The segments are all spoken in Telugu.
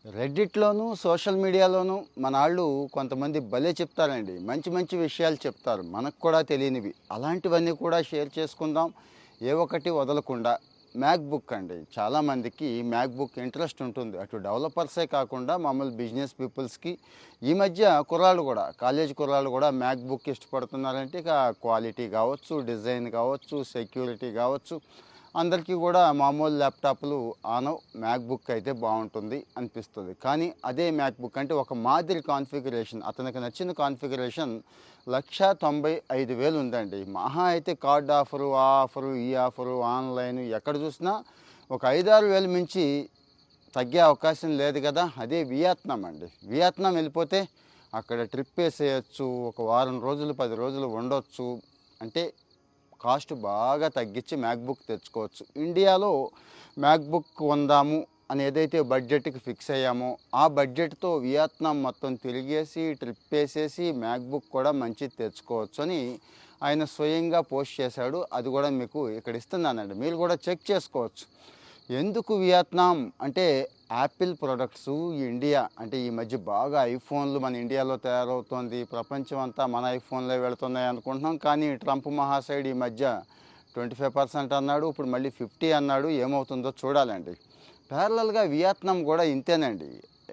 రెడ్డిట్‌లోను, సోషల్ మీడియాలోను మనాళ్ళు కొంతమంది భలే చెప్తారండి. మంచి మంచి విషయాలు చెప్తారు. మనకు కూడా తెలియనివి. అలాంటివన్నీ కూడా షేర్ చేసుకుందాం. ఏ ఒక్కటి వదలకుండా. మ్యాక్‌బుక్ అండి. చాలామందికి మ్యాక్‌బుక్ ఇంట్రెస్ట్ ఉంటుంది. అటు డెవలపర్సే కాకుండా మామూలు బిజినెస్ పీపుల్స్‌కి ఈ మధ్య కుర్రాళ్ళు కూడా కాలేజీ కుర్రాళ్ళు కూడా మ్యాక్‌బుక్ ఇష్టపడుతున్నారంటే ఇక క్వాలిటీ కావచ్చు, డిజైన్ కావచ్చు, సెక్యూరిటీ కావచ్చు. అందరికీ కూడా మామూలు ల్యాప్టాప్‌లు ఆనవు. మ్యాక్‌బుక్ అయితే బావుంటుంది అనిపిస్తది. కానీ అదే మ్యాక్‌బుక్ అంటే ఒక మాదిరి కాన్ఫిగరేషన్ అతనికి నచ్చిన కాన్ఫిగరేషన్ 1,95,000 ఉందండి. మహా అయితే కార్డ్ ఆఫరు, ఆ ఆఫరు, ఈ ఆఫరు, ఆన్‌లైన్ ఎక్కడ చూసినా ఒక 5, 6,000 మించి తగ్గే అవకాశం లేదు కదా! అదే వియత్నాం అండి. వియత్నాం వెళ్ళిపోతే అక్కడ ట్రిప్ ఏసేయొచ్చు. ఒక వారం రోజులు, 10 రోజులు ఉండొచ్చు. అంటే కాస్ట్ బాగా తగ్గించి మ్యాక్‌బుక్ తెచ్చుకోవచ్చు. ఇండియాలో మ్యాక్‌బుక్ కొందాము అని ఏదైతే బడ్జెట్‌కి ఫిక్స్ అయ్యామో, ఆ బడ్జెట్‌తో వియత్నాం మొత్తం తిరిగేసి, ట్రిప్ ఏసేసి మ్యాక్‌బుక్ కూడా మంచిది తెచ్చుకోవచ్చు అని ఆయన స్వయంగా పోస్ట్ చేశాడు. అది కూడా మీకు ఇక్కడ ఇస్తున్నానండి. మీరు కూడా చెక్ చేసుకోవచ్చు. ఎందుకు వియత్నాం అంటే యాపిల్ ప్రొడక్ట్స్ ఇండియా అంటే ఈ మధ్య బాగా ఐఫోన్లు మన ఇండియాలో తయారవుతోంది. ప్రపంచం అంతా మన ఐఫోన్లే వెళుతున్నాయి అనుకుంటున్నాం. కానీ ట్రంప్ మహాశయుడు ఈ మధ్య 25% అన్నాడు. ఇప్పుడు మళ్ళీ 50 అన్నాడు. ఏమవుతుందో చూడాలండి. ప్యారలల్‌గా వియత్నాం కూడా ఇంతేనండి.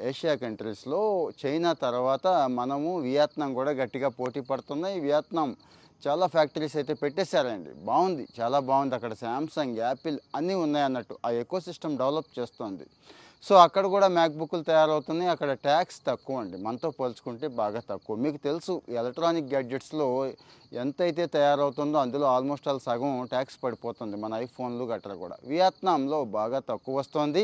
ఏషియా కంట్రీస్‌లో చైనా తర్వాత మనము వియత్నాం కూడా గట్టిగా పోటీ పడుతున్నాయి. వియత్నాం చాలా ఫ్యాక్టరీస్ అయితే పెట్టేశారండి. బావుంది. చాలా బావుంది. అక్కడ శాంసంగ్, యాపిల్ అన్నీ ఉన్నాయన్నట్టు. ఆ ఎకోసిస్టమ్ డెవలప్ చేస్తోంది. సో, అక్కడ కూడా మ్యాక్‌బుక్‌లు తయారవుతున్నాయి. అక్కడ ట్యాక్స్ తక్కువండి. మనతో పోల్చుకుంటే బాగా తక్కువ. మీకు తెలుసు ఎలక్ట్రానిక్ గ్యాడ్జెట్స్‌లో ఎంతైతే తయారవుతుందో అందులో ఆల్మోస్ట్ ఆల్ సగం ట్యాక్స్ పడిపోతుంది. మన ఐఫోన్‌లు గట్రా కూడా. వియత్నాంలో బాగా తక్కువొస్తోంది.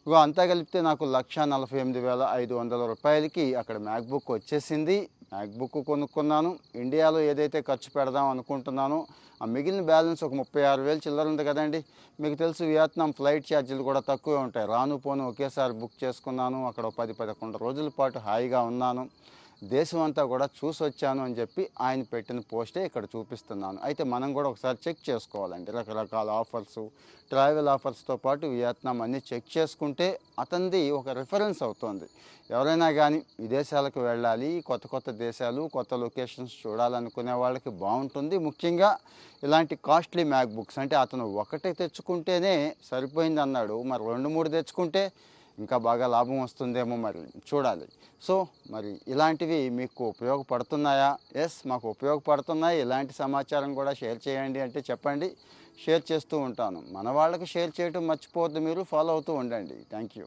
ఇగో అంతా కలిపితే నాకు రూ. 1,48,500కి అక్కడ మ్యాక్‌బుక్ వచ్చేసింది. మ్యాక్‌బుక్ కొనుక్కున్నాను. ఇండియాలో ఏదైతే ఖర్చు పెడదాం అనుకుంటున్నానో, ఆ మిగిలిన బ్యాలెన్స్ ఒక 36,000 చిల్లర ఉంది కదండీ! మీకు తెలుసు వియత్నాం ఫ్లైట్ ఛార్జీలు కూడా తక్కువే ఉంటాయి. రాను పోను ఒకేసారి బుక్ చేసుకున్నాను. అక్కడ ఓ 10, 11 రోజుల పాటు హాయిగా ఉన్నాను. దేశం అంతా కూడా చూసొచ్చాను అని చెప్పి ఆయన పెట్టిన పోస్టే ఇక్కడ చూపిస్తున్నాను. అయితే మనం కూడా ఒకసారి చెక్ చేసుకోవాలండి. రకరకాల ఆఫర్సు, ట్రావెల్ ఆఫర్స్‌తో పాటు వియత్నాం అన్నీ చెక్ చేసుకుంటే అతనిది ఒక రిఫరెన్స్ అవుతోంది. ఎవరైనా గానీ విదేశాలకు వెళ్ళాలి, కొత్త కొత్త దేశాలు, కొత్త లొకేషన్స్ చూడాలనుకునే వాళ్ళకి బావుంటుంది. ముఖ్యంగా ఇలాంటి కాస్ట్‌లీ మ్యాక్‌బుక్స్ అంటే అతను ఒకటే తెచ్చుకుంటేనే సరిపోయిందన్నాడు. మరి 2, 3 తెచ్చుకుంటే ఇంకా బాగా లాభం వస్తుందేమో మరి చూడాలి. సో, మరి ఇలాంటివి మీకు ఉపయోగపడుతున్నాయా? యెస్, మాకు ఉపయోగపడుతున్నాయి. ఇలాంటి సమాచారం కూడా షేర్ చేయండి అంటే చెప్పండి. షేర్ చేస్తూ ఉంటాను. మన వాళ్ళకి షేర్ చేయటం మర్చిపోవద్దు మీరు. ఫాలో అవుతూ ఉండండి. Thank you.